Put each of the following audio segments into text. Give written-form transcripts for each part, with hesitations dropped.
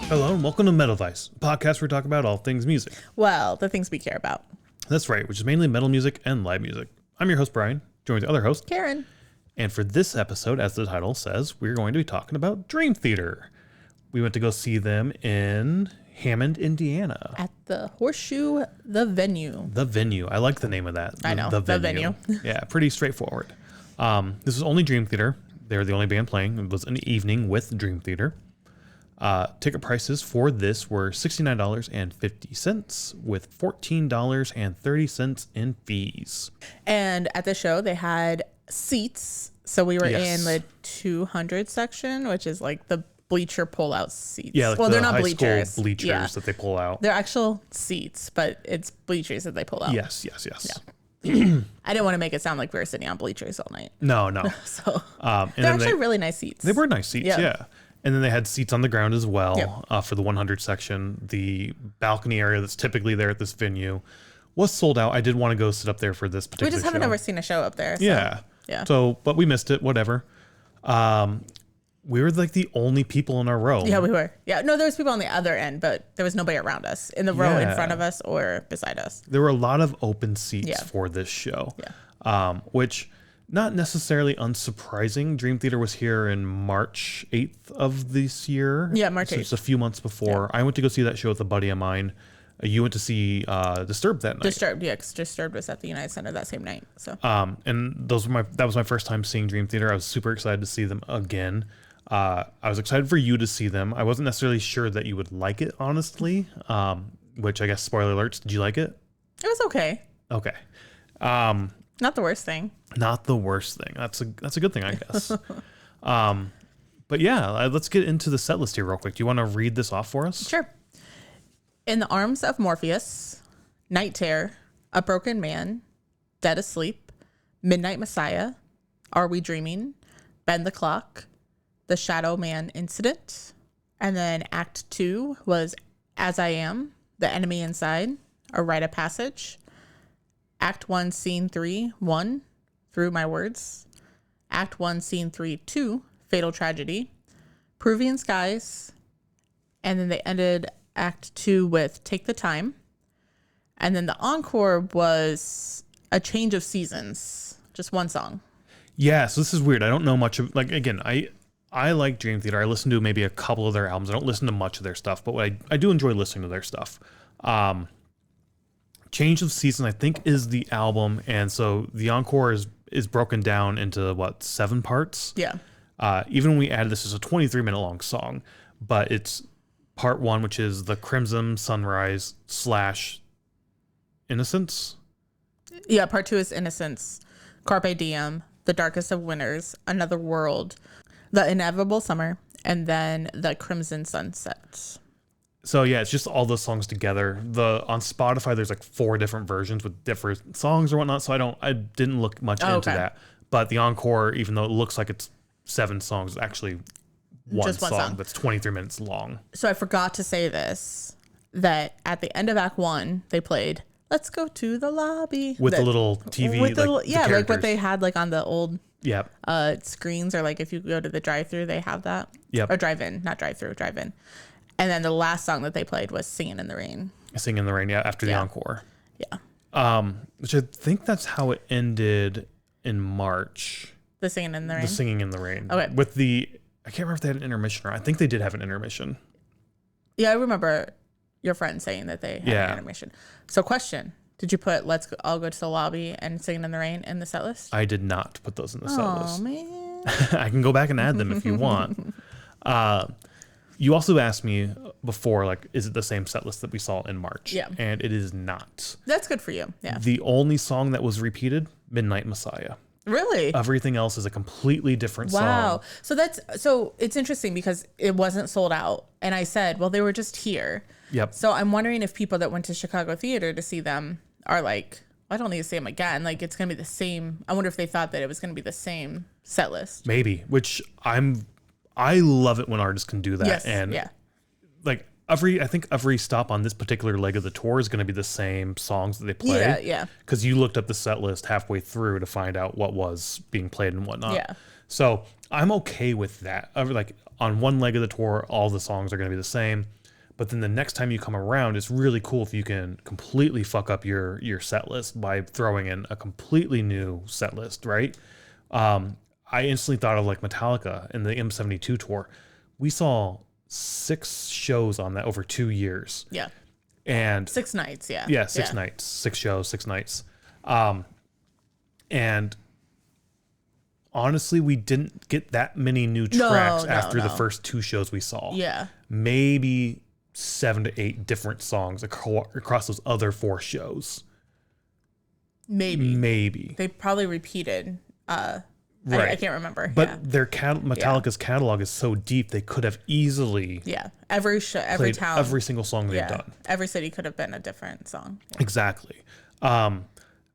Hello and welcome to Metal Vice, a podcast where we talk about all things music. Well, the things we care about. That's right, which is mainly metal music and live music. I'm your host, Brian, joined with the other host, Karen. And for this episode, as the title says, we're going to be talking about Dream Theater. We went to go see them in Hammond, Indiana. At the Horseshoe, the venue. The venue. I like the name of that. I know, the venue. Yeah, pretty straightforward. This was only Dream Theater. They were the only band playing. It was an evening with Dream Theater. Ticket prices for this were $69.50 with $14.30 in fees. And at the show, they had seats. So we were in the 200 section, which is like the bleacher pull-out seats. Yeah, like well, they're not high bleachers. School bleachers that they pull out. They're actual seats, but it's bleachers that they pull out. Yes. Yeah. I didn't want to make it sound like we were sitting on bleachers all night. No. So they're actually really nice seats. They were nice seats, yeah. And then they had seats on the ground as well for the 100 section. The balcony area that's typically there at this venue was sold out. I did want to go sit up there for this particular show. We just haven't ever seen a show up there. So, yeah. So, but we missed it, whatever. We were like the only people in our row. Yeah, we were. Yeah, no, there was people on the other end, but there was nobody around us in the row in front of us or beside us. There were a lot of open seats for this show, which not necessarily unsurprising. Dream Theater was here in March 8th of this year. Yeah, March 8th. So it's a few months before. I went to go see that show with a buddy of mine. You went to see Disturbed that night. Disturbed, yeah, because Disturbed was at the United Center that same night. So, and that was my first time seeing Dream Theater. I was super excited to see them again. I was excited for you to see them. I wasn't necessarily sure that you would like it, honestly. Which I guess, spoiler alerts, did you like it? It was okay. Okay. Not the worst thing. Not the worst thing. That's a good thing, I guess. But yeah, let's get into the set list here real quick. Do you want to read this off for us? Sure. In the Arms of Morpheus, Night Terror, A Broken Man, Dead Asleep, Midnight Messiah, Are We Dreaming, Bend the Clock, The Shadow Man Incident, and then Act 2 was As I Am, The Enemy Inside, A Rite of Passage, Act 1, Scene 3, 1, Through My Words, Act 1, Scene 3, 2, Fatal Tragedy, Peruvian Skies, and then they ended Act 2 with Take the Time, and then the encore was A Change of Seasons, just one song. Yeah, so this is weird. I don't know much of, like, again, I like Dream Theater. I listen to maybe a couple of their albums. I don't listen to much of their stuff, but I do enjoy listening to their stuff. Change of Season, I think, is the album, and so the encore is broken down into, 7 parts? Yeah. Even when we added this as a 23-minute long song, but it's part 1, which is the Crimson Sunrise / Innocence. Yeah, part 2 is Innocence, Carpe Diem, The Darkest of Winters, Another World, The Inevitable Summer, and then The Crimson Sunset. So yeah, it's just all those songs together. On Spotify, there's like 4 different versions with different songs or whatnot. So I didn't look much into that. But the encore, even though it looks like it's 7 songs, it's actually one song that's 23 minutes long. So I forgot to say this, that at the end of Act 1, they played Let's Go to the Lobby. With the little TV, like what they had like on the old screens, or like if you go to the drive-thru, they have that. Yep. Or drive-in, not drive-thru, drive-in. And then the last song that they played was Singing in the Rain. Singing in the Rain, after the encore. Yeah. Which I think that's how it ended in March. The Singing in the Rain? The Singing in the Rain. Okay. With I can't remember if they had an intermission or I think they did have an intermission. Yeah, I remember your friend saying that they had an intermission. So question, did you put I'll Go to the Lobby and Singing in the Rain in the set list? I did not put those in the set list. Oh, man. I can go back and add them if you want. You also asked me before, like, is it the same set list that we saw in March? Yeah. And it is not. That's good for you. Yeah. The only song that was repeated, Midnight Messiah. Really? Everything else is a completely different song. Wow. So it's interesting because it wasn't sold out. And I said, well, they were just here. Yep. So I'm wondering if people that went to Chicago Theater to see them are like, I don't need to see them again. Like, it's going to be the same. I wonder if they thought that it was going to be the same set list. Maybe, which I love it when artists can do that. Yes, and yeah. Like I think every stop on this particular leg of the tour is going to be the same songs that they play. Yeah, yeah. Because you looked up the set list halfway through to find out what was being played and whatnot. Yeah. So I'm okay with that. Like on one leg of the tour, all the songs are going to be the same. But then the next time you come around, it's really cool if you can completely fuck up your set list by throwing in a completely new set list, right? I instantly thought of like Metallica in the M72 tour. We saw 6 shows on that over 2 years. Yeah. And 6 nights, yeah. Yeah, 6 nights, 6 shows, 6 nights. And honestly, we didn't get that many new tracks after the first 2 shows we saw. Yeah. Maybe 7 to 8 different songs across those other 4 shows. Maybe. They probably repeated. Right. I can't remember. But their Metallica's catalog is so deep, they could have easily every town, every single song they've done. Every city could have been a different song. Exactly.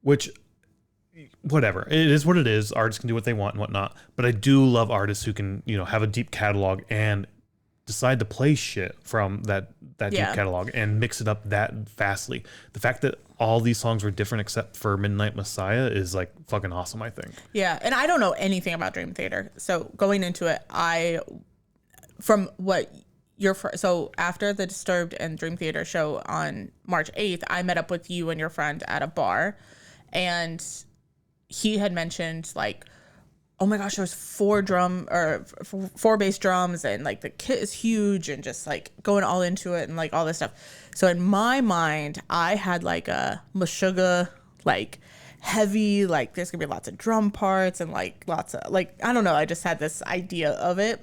Which, whatever. It is what it is. Artists can do what they want and whatnot. But I do love artists who can, have a deep catalog and decide to play shit from that deep catalog and mix it up that vastly. The fact that all these songs were different except for Midnight Messiah is like fucking awesome, I think. Yeah, and I don't know anything about Dream Theater. So going into it, so after the Disturbed and Dream Theater show on March 8th, I met up with you and your friend at a bar, and he had mentioned like, oh my gosh, there's 4 bass drums, and like the kit is huge, and just like going all into it and like all this stuff. So in my mind, I had like a Meshuggah, like heavy, like there's gonna be lots of drum parts and like lots of like, I don't know. I just had this idea of it.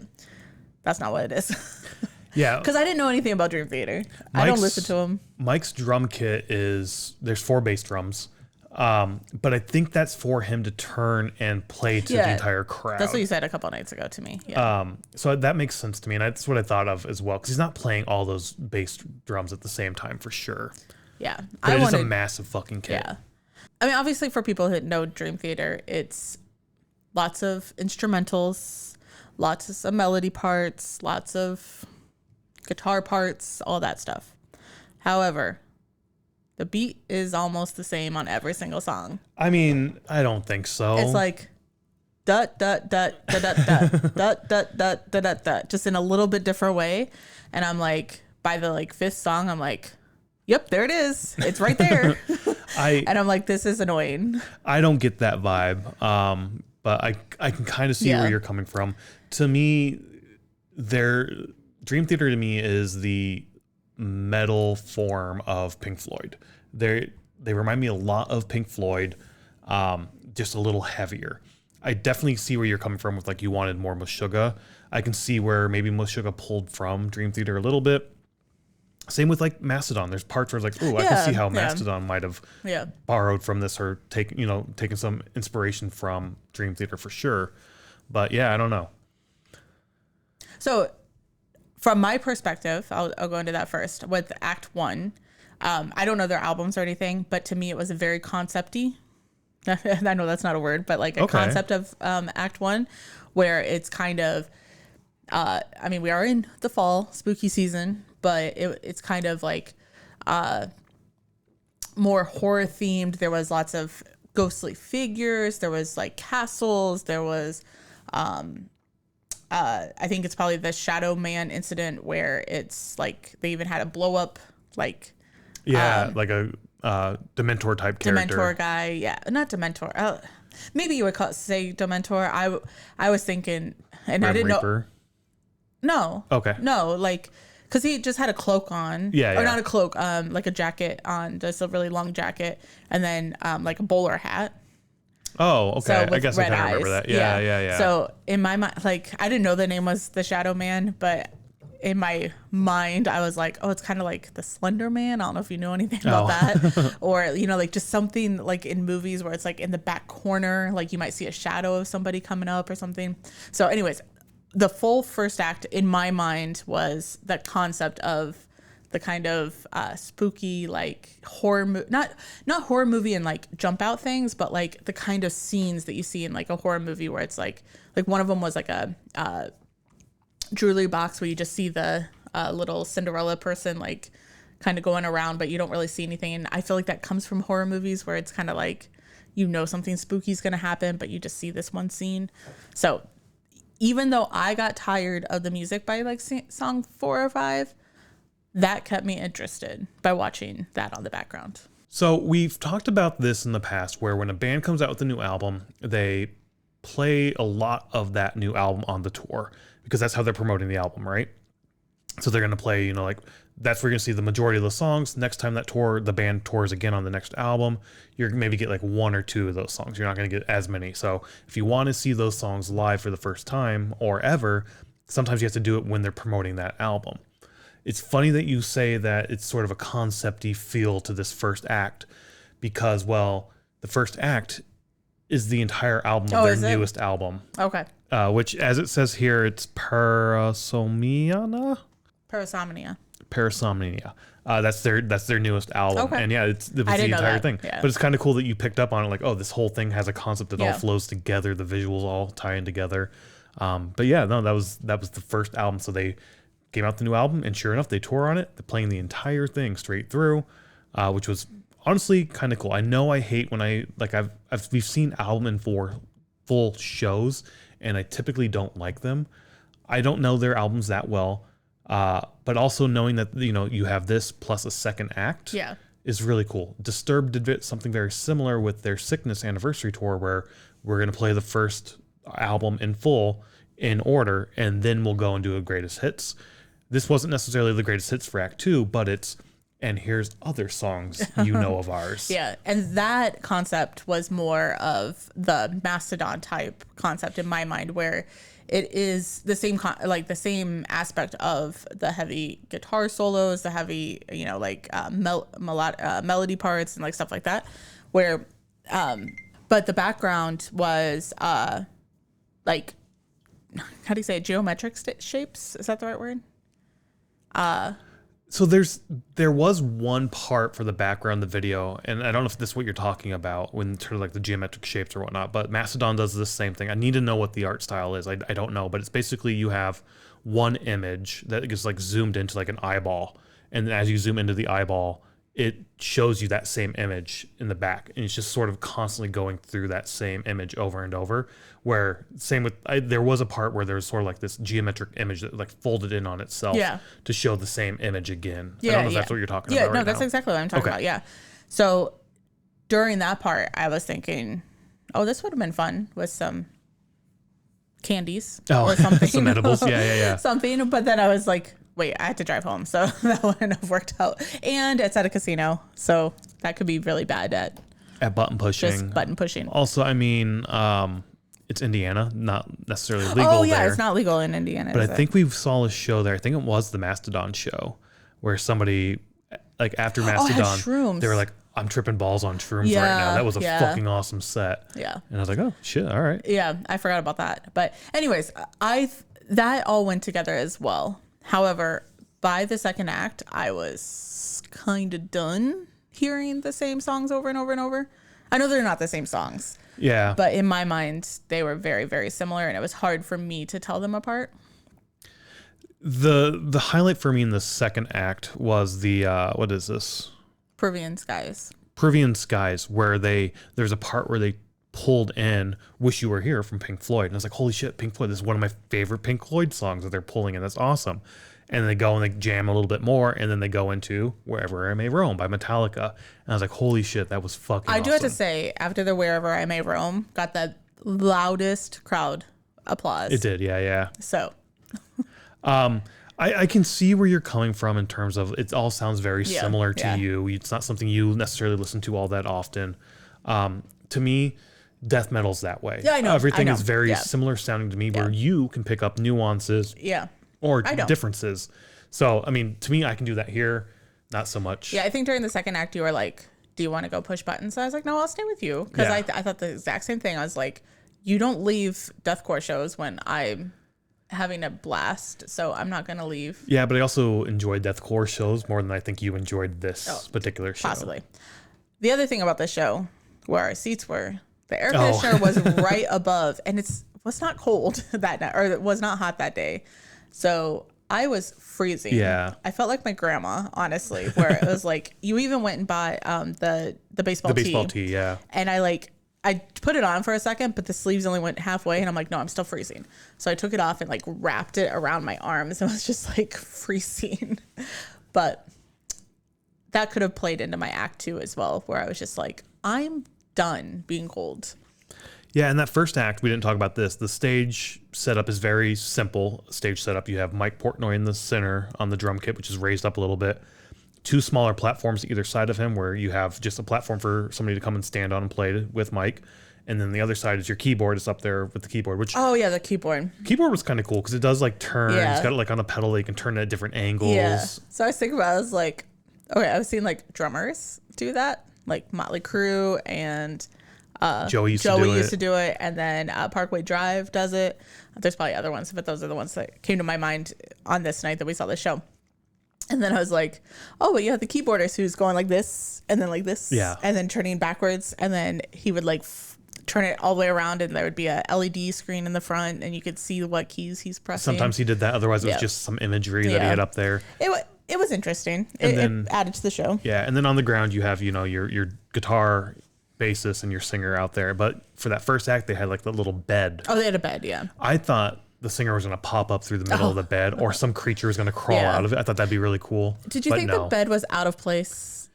That's not what it is. Yeah. Because I didn't know anything about Dream Theater. I don't listen to him. Mike's drum kit there's 4 bass drums. But I think that's for him to turn and play to the entire crowd. That's what you said a couple of nights ago to me. Yeah. So that makes sense to me, and that's what I thought of as well, because he's not playing all those bass drums at the same time for sure. Yeah. But it is a massive fucking kit. Yeah. I mean, obviously for people who know Dream Theater, it's lots of instrumentals, lots of melody parts, lots of guitar parts, all that stuff. However, the beat is almost the same on every single song. I mean, I don't think so. It's like da da da da da da da da da da da da, just in a little bit different way. And I'm like, by the like 5th song, I'm like, yep, there it is. It's right there. And I'm like, this is annoying. I don't get that vibe. But I can kind of see where you're coming from. To me, Dream Theater to me is the metal form of Pink Floyd. They remind me a lot of Pink Floyd, just a little heavier. I definitely see where you're coming from with like you wanted more Meshuggah. I can see where maybe Meshuggah pulled from Dream Theater a little bit. Same with like Mastodon. There's parts where it's like, I can see how Mastodon might have borrowed from this or taken some inspiration from Dream Theater for sure. But yeah, I don't know. So from my perspective, I'll go into that first with Act 1. I don't know their albums or anything, but to me it was a very concept-y. I know that's not a word, but like a concept of Act 1, where it's kind of, I mean, we are in the fall, spooky season, but it's kind of like more horror themed. There was lots of ghostly figures. There was like castles. There was, I think it's probably the Shadow Man incident where it's like they even had a blow up, like. Yeah, like a Dementor type character. Dementor guy. Yeah, not Dementor. Maybe you would say Dementor. I was thinking, and I didn't Reaper. know. No. Okay. No, like, because he just had a cloak on. Yeah. Or not a cloak, like a jacket on, just a really long jacket, and then like a bowler hat. Oh, okay. So I guess I kind of remember that. Yeah. So in my mind, like, I didn't know the name was the Shadow Man, but in my mind, I was like, oh, it's kind of like the Slender Man. I don't know if you know anything about that. Or, like just something like in movies where it's like in the back corner, like you might see a shadow of somebody coming up or something. So anyways, the full first act in my mind was that concept of the kind of spooky, like horror, not horror movie and like jump out things, but like the kind of scenes that you see in like a horror movie where it's like one of them was like a jewelry box where you just see the little Cinderella person like kind of going around, but you don't really see anything. And I feel like that comes from horror movies where it's kind of like, something spooky is going to happen, but you just see this one scene. So even though I got tired of the music by like song 4 or 5, that kept me interested by watching that on the background. So we've talked about this in the past where when a band comes out with a new album, they play a lot of that new album on the tour because that's how they're promoting the album, right? So they're going to play, you know, like that's where you're going to see the majority of the songs. Next time that tour, the band tours again on the next album, you're maybe get like 1 or 2 of those songs. You're not going to get as many. So if you want to see those songs live for the first time or ever, sometimes you have to do it when they're promoting that album. It's funny that you say that it's sort of a concept-y feel to this first act because, well, the first act is the entire album of their newest album. Okay. Which, as it says here, it's Parasomnia. That's their newest album. Okay. And yeah, it was the entire thing. Yeah. But it's kind of cool that you picked up on it. Like, oh, this whole thing has a concept that all flows together. The visuals all tie in together. But yeah, no, that was the first album. So they came out the new album, and sure enough, they tour on it. They're playing the entire thing straight through, which was honestly kind of cool. I know I hate when we've seen album in full shows, and I typically don't like them. I don't know their albums that well, but also knowing that, you know, you have this plus a second act is really cool. Disturbed did something very similar with their Sickness anniversary tour, where we're going to play the first album in full in order, and then we'll go and do a greatest hits. This wasn't necessarily the greatest hits for Act 2, but it's, and here's other songs you know of ours. Yeah, and that concept was more of the Mastodon type concept in my mind, where it is the same the same aspect of the heavy guitar solos, the heavy, you know, like melody parts and like stuff like that, where but the background was like, how do you say it? Geometric shapes? Is that the right word? So there was one part for the background of the video, and I don't know if this is what you're talking about when sort of like the geometric shapes or whatnot, but Mastodon does the same thing. I need to know what the art style is. I don't know, but it's basically you have one image that gets like zoomed into like an eyeball, and then as you zoom into the eyeball, it shows you that same image in the back, and it's just sort of constantly going through that same image over and over. Where same with there was a part where there was sort of like this geometric image that like folded in on itself to show the same image again. I don't know if that's what you're talking about. Yeah, no, that's exactly what I'm talking about. Yeah. So during that part, I was thinking, oh, this would have been fun with some candies or something. Some edibles. Yeah. Something. But then I was like, wait, I had to drive home, so that wouldn't have worked out. And it's at a casino, so that could be really bad at button pushing. Just button pushing. Also, I mean, it's Indiana, not necessarily legal there. Oh, yeah, it's not legal in Indiana. But I think we saw a show there. I think it was the Mastodon show where somebody, like after Mastodon, they were like, I'm tripping balls on shrooms right now. That was a fucking awesome set. Yeah. And I was like, oh, shit, all right. Yeah, I forgot about that. But anyways, that all went together as well. However, by the second act, I was kind of done hearing the same songs over and over and over. I know they're not the same songs. Yeah. But in my mind, they were very, very similar, and it was hard for me to tell them apart. The highlight for me in the second act was the, what is this? Peruvian Skies, where there's a part where they pulled in Wish You Were Here from Pink Floyd. And I was like, holy shit, Pink Floyd, this is one of my favorite Pink Floyd songs that they're pulling in. That's awesome. And they go and they jam a little bit more, and then they go into Wherever I May Roam by Metallica. And I was like, holy shit, that was fucking awesome. I do have to say, after the Wherever I May Roam, got the loudest crowd applause. It did, yeah. So. I can see where you're coming from in terms of it all sounds very similar to you. It's not something you necessarily listen to all that often. To me, death metal's that way. Yeah, I know. Everything is very similar sounding to me, where you can pick up nuances. Yeah. Or differences. So, I mean, to me, I can do that here. Not so much. Yeah, I think during the second act, you were like, do you want to go push buttons? So I was like, no, I'll stay with you. Because I thought the exact same thing. I was like, you don't leave deathcore shows when I'm having a blast. So I'm not going to leave. Yeah, but I also enjoyed deathcore shows more than I think you enjoyed this particular show. Possibly. The other thing about the show, where our seats were, the air conditioner was right above. And it was not cold that night, or it was not hot that day. So I was freezing. Yeah. I felt like my grandma, honestly, where it was like, you even went and bought the baseball tee. The baseball tee, yeah. And I I put it on for a second, but the sleeves only went halfway, and I'm like, no, I'm still freezing. So I took it off and like wrapped it around my arms, and I was just like freezing. But that could have played into my act 2 as well, where I was just like, I'm done being cold. Yeah, and that first act, we didn't talk about this. The stage setup is very simple. Stage setup, you have Mike Portnoy in the center on the drum kit, which is raised up a little bit. 2 smaller platforms either side of him, where you have just a platform for somebody to come and stand on and play with Mike. And then the other side is your keyboard. It's up there with the keyboard, which... Oh, yeah, the keyboard. Keyboard was kind of cool because it does like turn. Yeah. It's got it like on a pedal that you can turn it at different angles. Yeah. So I was thinking about it, I was like, okay, I was seeing like drummers do that, like Motley Crue and... Joey used to do it, and then Parkway Drive does it. There's probably other ones, but those are the ones that came to my mind on this night that we saw the show. And then I was like, oh, but you have the keyboardist who's going like this, and then like this, and then turning backwards, and then he would like turn it all the way around, and there would be a LED screen in the front, and you could see what keys he's pressing. Sometimes he did that. Otherwise, it was just some imagery that he had up there. It was interesting. It added to the show. Yeah, and then on the ground you have your guitar bassist and your singer out there, but for that first act they had like the little bed. Oh, they had a bed. Yeah, I thought the singer was going to pop up through the middle of the bed, or some creature was going to crawl out of it. I thought that'd be really cool. Did you think the bed was out of place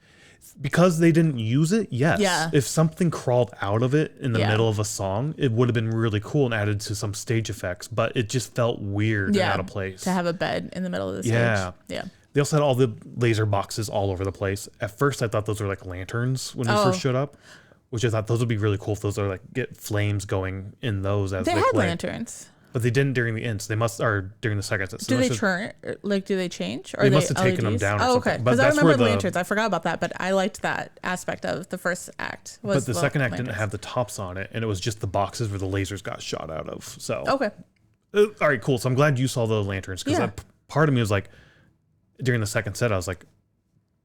because they didn't use it? Yes. Yeah. If something crawled out of it in the middle of a song, it would have been really cool and added to some stage effects, but it just felt weird and out of place to have a bed in the middle of the stage. Yeah. They also had all the laser boxes all over the place. At first I thought those were like lanterns when we first showed up, which I thought those would be really cool if those are like get flames going in those as they had play. Lanterns. But they didn't during the ends. They must, or during the second set. Do they turn? Like, do they change? Or they must have taken them down. Oh, okay. Because I remember the lanterns. I forgot about that, but I liked that aspect of the first act. But the second act didn't have the tops on it, and it was just the boxes where the lasers got shot out of. So okay. All right, cool. So I'm glad you saw the lanterns, because part of me was like, during the second set, I was like,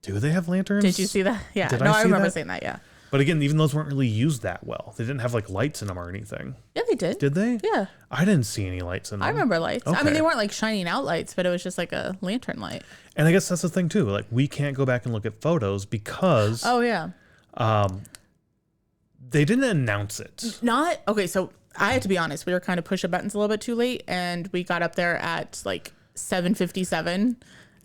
do they have lanterns? Did you see that? Yeah. I remember saying that. Yeah. But again, even those weren't really used that well. They didn't have like lights in them or anything. Yeah, they did. Did they? Yeah. I didn't see any lights in them. I remember lights. Okay. I mean, they weren't like shining out lights, but it was just like a lantern light. And I guess that's the thing too. Like, we can't go back and look at photos because they didn't announce it. Okay, so I had to be honest. We were kind of pushing buttons a little bit too late, and we got up there at like 7:57,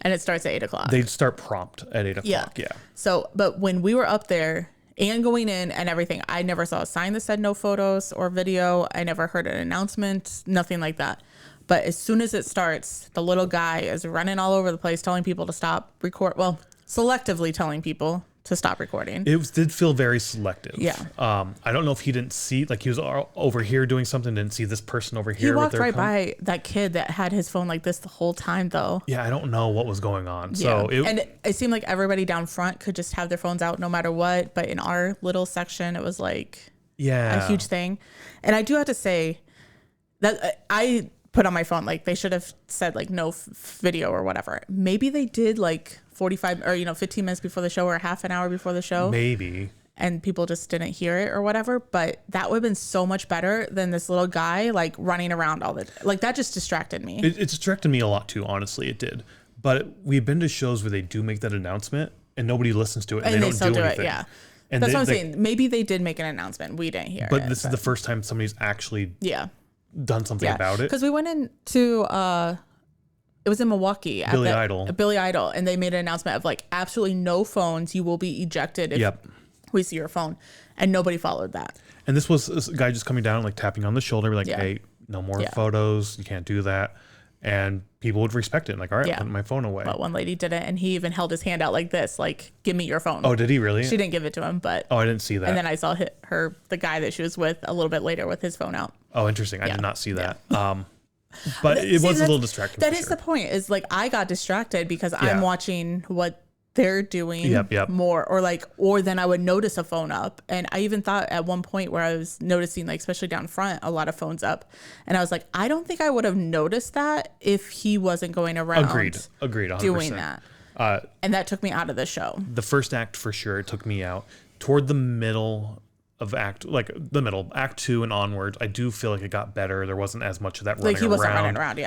and it starts at 8 o'clock. They'd start prompt at 8 o'clock. Yeah. So, but when we were up there and going in and everything, I never saw a sign that said no photos or video. I never heard an announcement, nothing like that. But as soon as it starts, the little guy is running all over the place telling people to stop record. Well, selectively telling people to stop recording. It did feel very selective. Yeah. I don't know if he didn't see, like he was over here doing something, didn't see this person over here. He walked right by that kid that had his phone like this the whole time, though. Yeah, I don't know what was going on. Yeah. So it seemed like everybody down front could just have their phones out no matter what. But in our little section, it was like a huge thing. And I do have to say that I put on my phone, like they should have said like no video or whatever. Maybe they did like 45 or 15 minutes before the show or half an hour before the show. Maybe. And people just didn't hear it or whatever. But that would have been so much better than this little guy like running around all the like that just distracted me. It distracted me a lot too, honestly, it did. But we've been to shows where they do make that announcement and nobody listens to it and they don't still do it, anything. yeah. And that's what I'm saying. Maybe they did make an announcement. We didn't hear it. But this is the first time somebody's actually done something about it. Because we went into it was in Milwaukee at Billy Idol, and they made an announcement of like absolutely no phones. You will be ejected if we see your phone, and nobody followed that. And this was this guy just coming down, like tapping on the shoulder, like, "Hey, no more photos. You can't do that." And people would respect it, like, "All right, put my phone away." But one lady did it, and he even held his hand out like this, like, "Give me your phone." Oh, did he really? She didn't give it to him, but I didn't see that. And then I saw the guy that she was with, a little bit later with his phone out. Oh, interesting. I did not see that. But it was a little distracting. That is the point. Is like I got distracted because I'm watching what they're doing more, or then I would notice a phone up, and I even thought at one point where I was noticing, like especially down front, a lot of phones up, and I was like, I don't think I would have noticed that if he wasn't going around. Agreed. 100%. Doing that. And that took me out of the show. The first act for sure, it took me out. Toward the middle of act 2 and onwards, I do feel like it got better. There wasn't as much of that running around. Like he wasn't running around,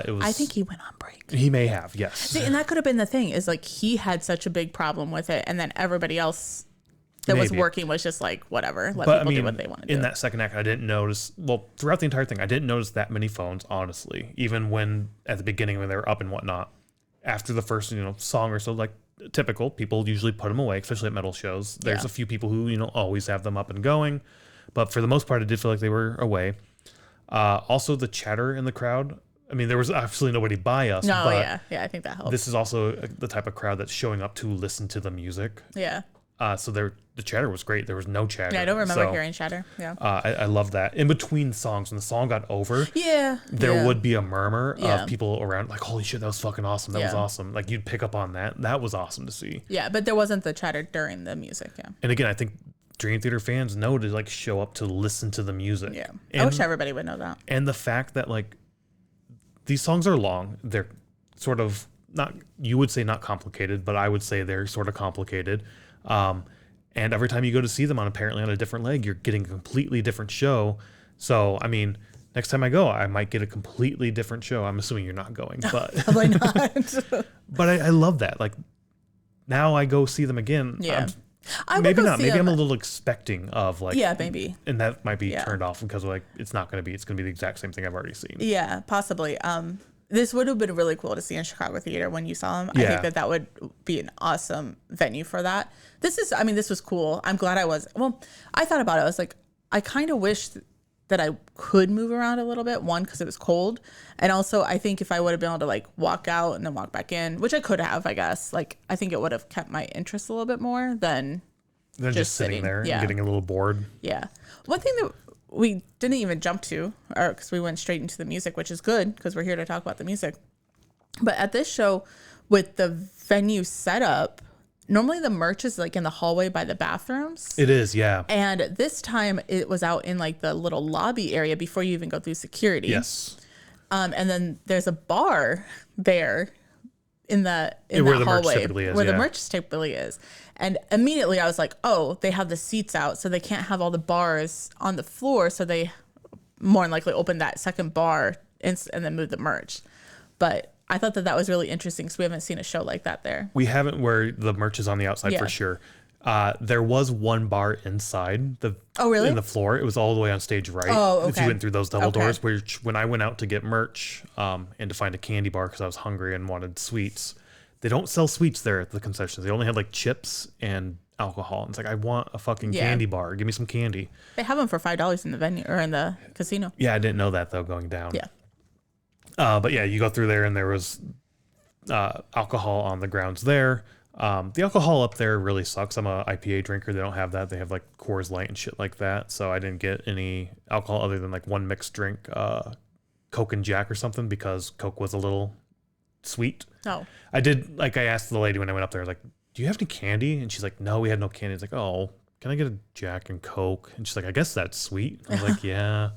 it was. I think he went on break. He may have, yes. See, and that could have been the thing, is like he had such a big problem with it, and then everybody else that was working was just like, whatever, let people do what they want to do. In that second act, I didn't notice, well, throughout the entire thing, I didn't notice that many phones, honestly, even when at the beginning when they were up and whatnot. After the first, song or so, like typical, people usually put them away, especially at metal shows. There's a few people who, always have them up and going. But for the most part, I did feel like they were away. Also, the chatter in the crowd. I mean, there was absolutely nobody by us. No, but yeah, I think that helps. This is also the type of crowd that's showing up to listen to the music. Yeah. So the chatter was great. There was no chatter. Yeah, I don't remember hearing chatter. Yeah. I love that. In between songs, when the song got over, there would be a murmur of people around, like, holy shit, that was fucking awesome. That was awesome. Like, you'd pick up on that. That was awesome to see. Yeah, but there wasn't the chatter during the music. Yeah. And again, I think Dream Theater fans know to like show up to listen to the music. Yeah. I wish everybody would know that. And the fact that like these songs are long, they're sort of not, you would say not complicated, but I would say they're sort of complicated. And every time you go to see them apparently on a different leg, you're getting a completely different show. So, I mean, next time I go, I might get a completely different show. I'm assuming you're not going, but probably not. But I love that. Like now I go see them again. Yeah. Maybe not. Maybe I'm a little expecting of like, maybe. And that might be turned off because like, it's going to be the exact same thing I've already seen. Yeah, possibly. This would have been really cool to see in Chicago Theater when you saw them. I think that would be an awesome venue for that. This was cool. I'm glad I thought about it. I was like, I kind of wish that I could move around a little bit. One, because it was cold. And also, I think if I would have been able to like walk out and then walk back in, which I could have, I guess, like, I think it would have kept my interest a little bit more than just sitting there and getting a little bored. Yeah. One thing that we didn't even jump to, or because we went straight into the music, which is good because we're here to talk about the music. But at this show, with the venue setup, normally the merch is like in the hallway by the bathrooms. It is, yeah. And this time it was out in like the little lobby area before you even go through security. Yes. And then there's a bar there in the hallway merch typically is, where the merch typically is. And immediately I was like, oh, they have the seats out, so they can't have all the bars on the floor. So they more than likely open that second bar and then move the merch. But I thought that was really interesting because we haven't seen a show like that there. We haven't, where the merch is on the outside for sure. There was one bar inside in the floor. It was all the way on stage right. Oh, okay. If you went through those double doors, which when I went out to get merch and to find a candy bar because I was hungry and wanted sweets, they don't sell sweets there at the concessions. They only had like chips and alcohol. And it's like, I want a fucking candy bar. Give me some candy. They have them for $5 in the venue or in the casino. Yeah, I didn't know that though going down. Yeah. But yeah, you go through there and there was alcohol on the grounds there. The alcohol up there really sucks. I'm a IPA drinker. They don't have that. They have like Coors Light and shit like that. So I didn't get any alcohol other than like one mixed drink, Coke and Jack or something, because Coke was a little sweet. Oh. I asked the lady when I went up there, I was like, do you have any candy? And she's like, no, we had no candy. It's like, oh, can I get a Jack and Coke? And she's like, I guess that's sweet. I was like, yeah.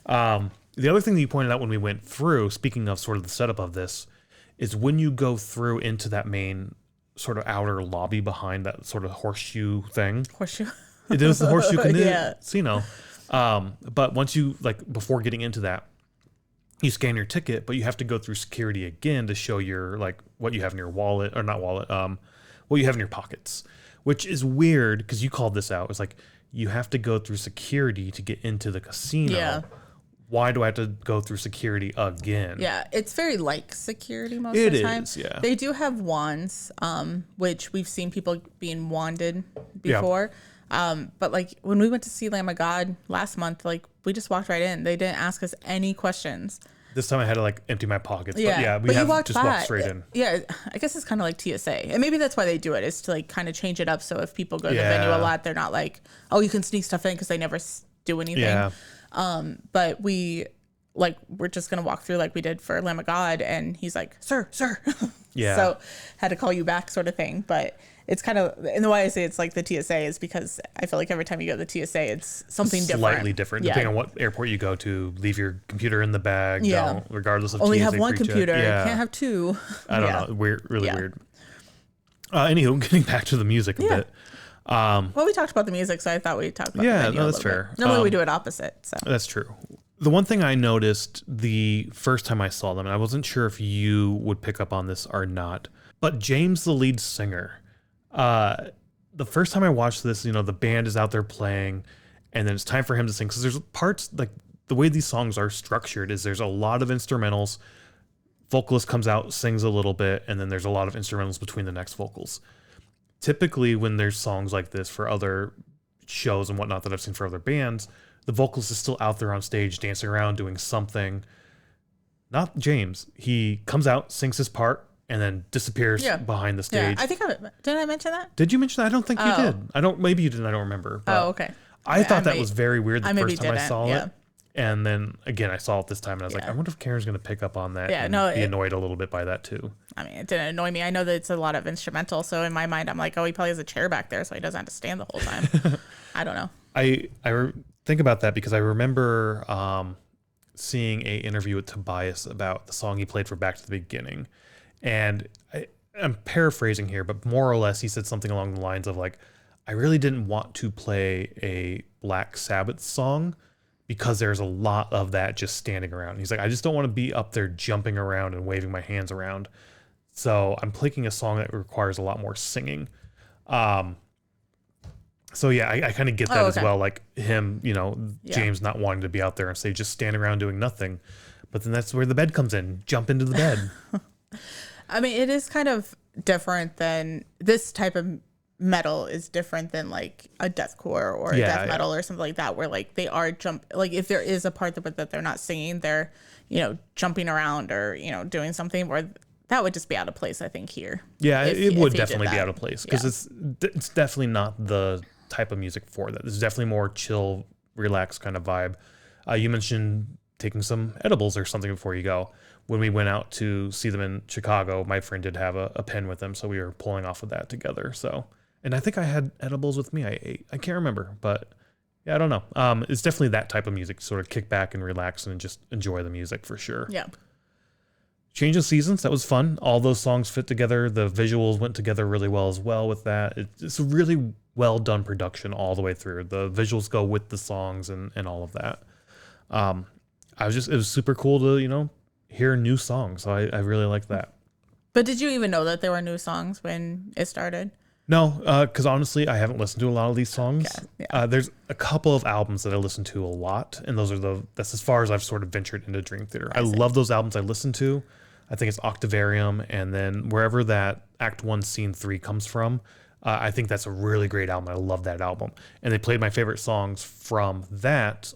The other thing that you pointed out when we went through, speaking of sort of the setup of this, is when you go through into that main sort of outer lobby behind that sort of horseshoe thing. Horseshoe? It is the horseshoe Yeah. casino. But once you, like, before getting into that, you scan your ticket, but you have to go through security again to show your, like, what you have in your wallet, or not wallet, what you have in your pockets, which is weird because you called this out. It's like, you have to go through security to get into the casino. Yeah. Why do I have to go through security again? Yeah, it's very like security most of the time. It is, yeah. They do have wands, which we've seen people being wanded before. Yeah. But like when we went to see Lamb of God last month, like we just walked right in. They didn't ask us any questions. This time I had to like empty my pockets. Yeah, but yeah, we have just walked straight in. Yeah, I guess it's kind of like TSA. And maybe that's why they do it, is to like kind of change it up. So if people go to the venue a lot, they're not like, oh, you can sneak stuff in, because they never do anything. Yeah. But we're just going to walk through like we did for Lamb of God. And he's like, sir. Yeah. So had to call you back sort of thing. But it's kind of, and the why I say it's like the TSA is because I feel like every time you go to the TSA, it's something slightly different. Depending on what airport you go to, leave your computer in the bag. Yeah. Don't, regardless of only TSA have one computer. Yeah. Can't have two. I don't know. Weird, really weird. Anywho, getting back to the music a bit. Well, we talked about the music, so I thought we'd talk about the venue no, that's fair. Bit. Normally we do it opposite. So that's true. The one thing I noticed the first time I saw them, and I wasn't sure if you would pick up on this or not, but James, the lead singer, the first time I watched this, you know, the band is out there playing, and then it's time for him to sing. Because there's parts, like the way these songs are structured is there's a lot of instrumentals. Vocalist comes out, sings a little bit, and then there's a lot of instrumentals between the next vocals. Typically, when there's songs like this for other shows and whatnot that I've seen for other bands, the vocalist is still out there on stage dancing around doing something. Not James. He comes out, sings his part, and then disappears behind the stage. Yeah, I think did I mention that? Did you mention that? I don't think you did. Maybe you didn't. I don't remember. But okay. I thought that was very weird the first time I saw it. And then again, I saw it this time, and I was like, I wonder if Karen's going to pick up on that and be annoyed a little bit by that too. I mean, it didn't annoy me. I know that it's a lot of instrumental, so in my mind, I'm like, oh, he probably has a chair back there, so he doesn't have to stand the whole time. I don't know. I think about that because I remember seeing a interview with Tobias about the song he played for Back to the Beginning, and I'm paraphrasing here, but more or less, he said something along the lines of like, I really didn't want to play a Black Sabbath song because there's a lot of that just standing around. He's like, I just don't want to be up there jumping around and waving my hands around. So I'm picking a song that requires a lot more singing. So yeah, I kind of get that as well. Like him, you know, James not wanting to be out there and say just stand around doing nothing. But then that's where the bed comes in. Jump into the bed. I mean, it is kind of different than this type of metal is different than like a deathcore or a death metal or something like that, where like they are like if there is a part that they're not singing, they're, you know, jumping around or, you know, doing something where that would just be out of place, I think, here. Yeah, it would definitely be out of place because it's definitely not the type of music for that. There's definitely more chill, relaxed kind of vibe. You mentioned taking some edibles or something before you go. When we went out to see them in Chicago, my friend did have a pen with him, so we were pulling off of that together. So, and I think I had edibles with me. I can't remember, but yeah, I don't know. It's definitely that type of music, sort of kick back and relax and just enjoy the music for sure. Yeah. Change of Seasons, that was fun. All those songs fit together. The visuals went together really well as well with that. It's a really well done production all the way through. The visuals go with the songs and all of that. It was super cool to, you know, hear new songs. So I really like that. But did you even know that there were new songs when it started? No, because honestly, I haven't listened to a lot of these songs. Yeah. There's a couple of albums that I listen to a lot, and that's as far as I've sort of ventured into Dream Theater. I love those albums I listen to. I think it's Octavarium, and then wherever that Act 1, Scene 3 comes from, I think that's a really great album. I love that album. And they played my favorite songs from that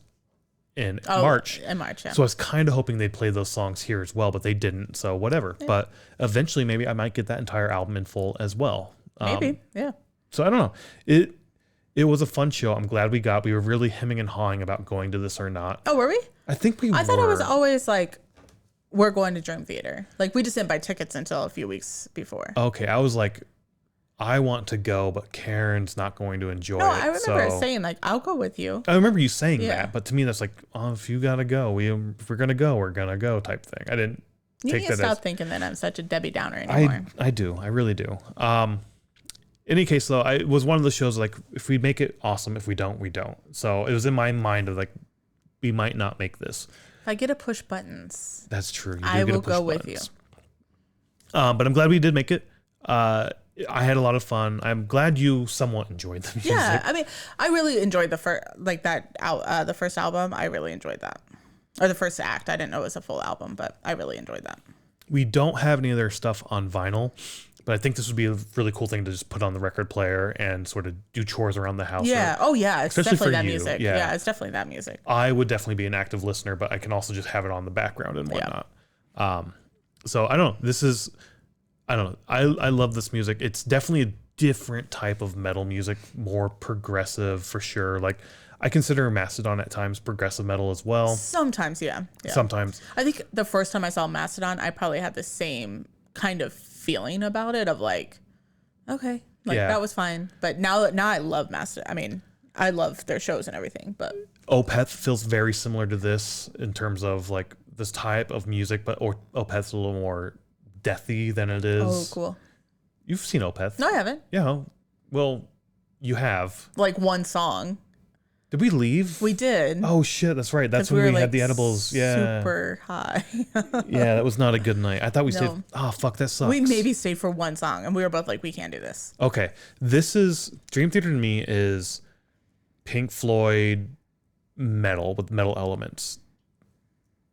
in March. In March, yeah. So I was kind of hoping they'd play those songs here as well, but they didn't, so whatever. Yeah. But eventually, maybe I might get that entire album in full as well. Maybe, yeah. So I don't know. It was a fun show. I'm glad we were really hemming and hawing about going to this or not. Oh, were we? I think we were. I thought it was always like, we're going to Dream Theater. Like, we just didn't buy tickets until a few weeks before. Okay, I was like, I want to go, but Karen's not going to enjoy it. No, I remember saying, like, I'll go with you. I remember you saying that, but to me, that's like, oh, if you got to go, if we're going to go, we're going to go type thing. I didn't take that as... You need to stop thinking that I'm such a Debbie Downer anymore. I do. I really do. In any case, though, it was one of the shows, like, if we make it, awesome. If we don't, we don't. So it was in my mind of, like, we might not make this. If I get to push buttons, that's true. I will go with you. But I'm glad we did make it. I had a lot of fun. I'm glad you somewhat enjoyed the music. Yeah, I mean, I really enjoyed the first album. I really enjoyed that, or the first act. I didn't know it was a full album, but I really enjoyed that. We don't have any of their stuff on vinyl, but I think this would be a really cool thing to just put on the record player and sort of do chores around the house. Yeah. Oh, yeah. It's definitely that music. Yeah, it's definitely that music. I would definitely be an active listener, but I can also just have it on the background and whatnot. Yeah. So I don't know. I don't know. I love this music. It's definitely a different type of metal music, more progressive for sure. Like, I consider Mastodon at times progressive metal as well. Sometimes, yeah. Sometimes. I think the first time I saw Mastodon, I probably had the same kind of feeling about it of like, okay, like that was fine. But now I love Mastodon. I mean, I love their shows and everything, but Opeth feels very similar to this in terms of like this type of music, but Opeth's a little more deathy than it is. Oh, cool. You've seen Opeth? No, I haven't. Yeah. Well, you have. Like one song. Did we leave? We did. Oh shit, that's right. That's when we had the edibles. Yeah. Super high. Yeah, that was not a good night. I thought we stayed. Oh fuck, that sucks. We maybe stayed for one song, and we were both like, we can't do this. Okay, this is Dream Theater to me is Pink Floyd metal with metal elements.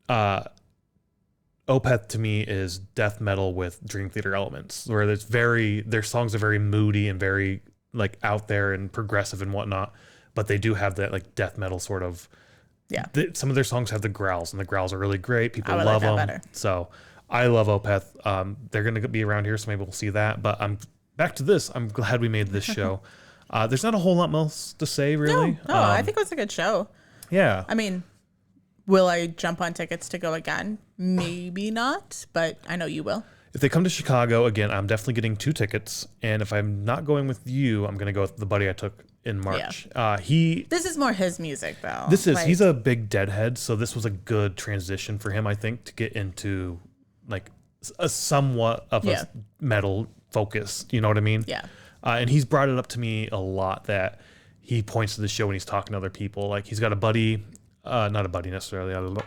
Opeth to me is death metal with Dream Theater elements, where their songs are very moody and very like out there and progressive and whatnot, but they do have that like death metal sort of. Yeah. Some of their songs have the growls, and the growls are really great. People love like them. better. So I love Opeth. They're going to be around here, so maybe we'll see that. But I'm back to this. I'm glad we made this show. There's not a whole lot else to say, really. No, I think it was a good show. Yeah. I mean, will I jump on tickets to go again? Maybe not, but I know you will. If they come to Chicago, again, I'm definitely getting 2 tickets. And if I'm not going with you, I'm going to go with the buddy I took in March. Yeah. This is more his music, though. He's a big Deadhead, so this was a good transition for him, I think, to get into like a somewhat of a metal focus. You know what I mean? Yeah. And he's brought it up to me a lot that he points to the show when he's talking to other people. Like he's got a buddy, not a buddy necessarily. I don't know.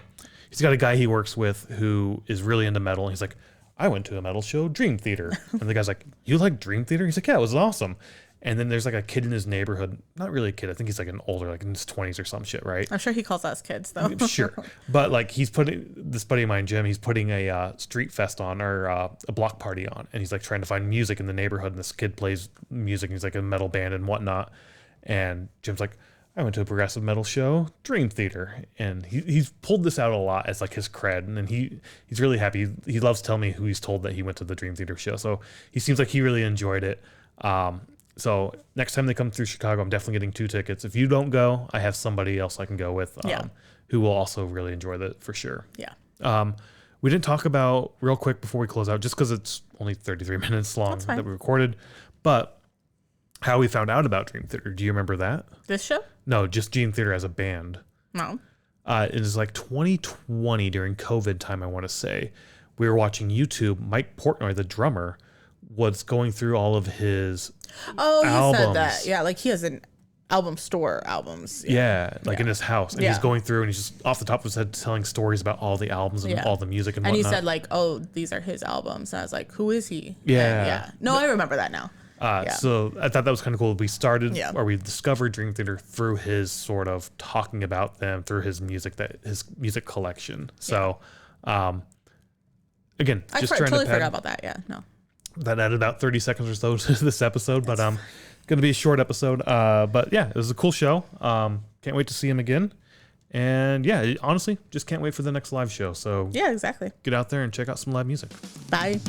He's got a guy he works with who is really into metal. And he's like, I went to a metal show, Dream Theater. And the guy's like, you like Dream Theater? He's like, yeah, it was awesome. And then there's like a kid in his neighborhood, not really a kid. I think he's like an older, like in his 20s or some shit, right? I'm sure he calls us kids though. Sure. But like this buddy of mine, Jim, he's putting a street fest on or a block party on. And he's like trying to find music in the neighborhood. And this kid plays music. And he's like a metal band and whatnot. And Jim's like, I went to a progressive metal show, Dream Theater. And he's pulled this out a lot as like his cred. And then he's really happy. He loves telling me who he's told that he went to the Dream Theater show. So he seems like he really enjoyed it. So next time they come through Chicago, I'm definitely getting 2 tickets. If you don't go, I have somebody else I can go with who will also really enjoy that for sure. Yeah. We didn't talk about real quick before we close out, just because it's only 33 minutes long that we recorded, but how we found out about Dream Theater. Do you remember that? This show? No, just Dream Theater as a band. No. It was like 2020 during COVID time, I want to say. We were watching YouTube. Mike Portnoy, the drummer, was going through all of his albums. You said that. Yeah, like he has an album store albums. Yeah, in his house. And he's going through and he's just off the top of his head telling stories about all the albums and all the music and whatnot. And he said like, oh, these are his albums. And I was like, who is he? Yeah. No, I remember that now. So I thought that was kind of cool. We started, or we discovered Dream Theater through his sort of talking about them, through his music collection. So, again, just trying totally to forgot about that. Yeah, no. That added about 30 seconds or so to this episode, but going to be a short episode. But yeah, it was a cool show. Can't wait to see him again. And yeah, honestly, just can't wait for the next live show. So yeah, exactly. Get out there and check out some live music. Bye.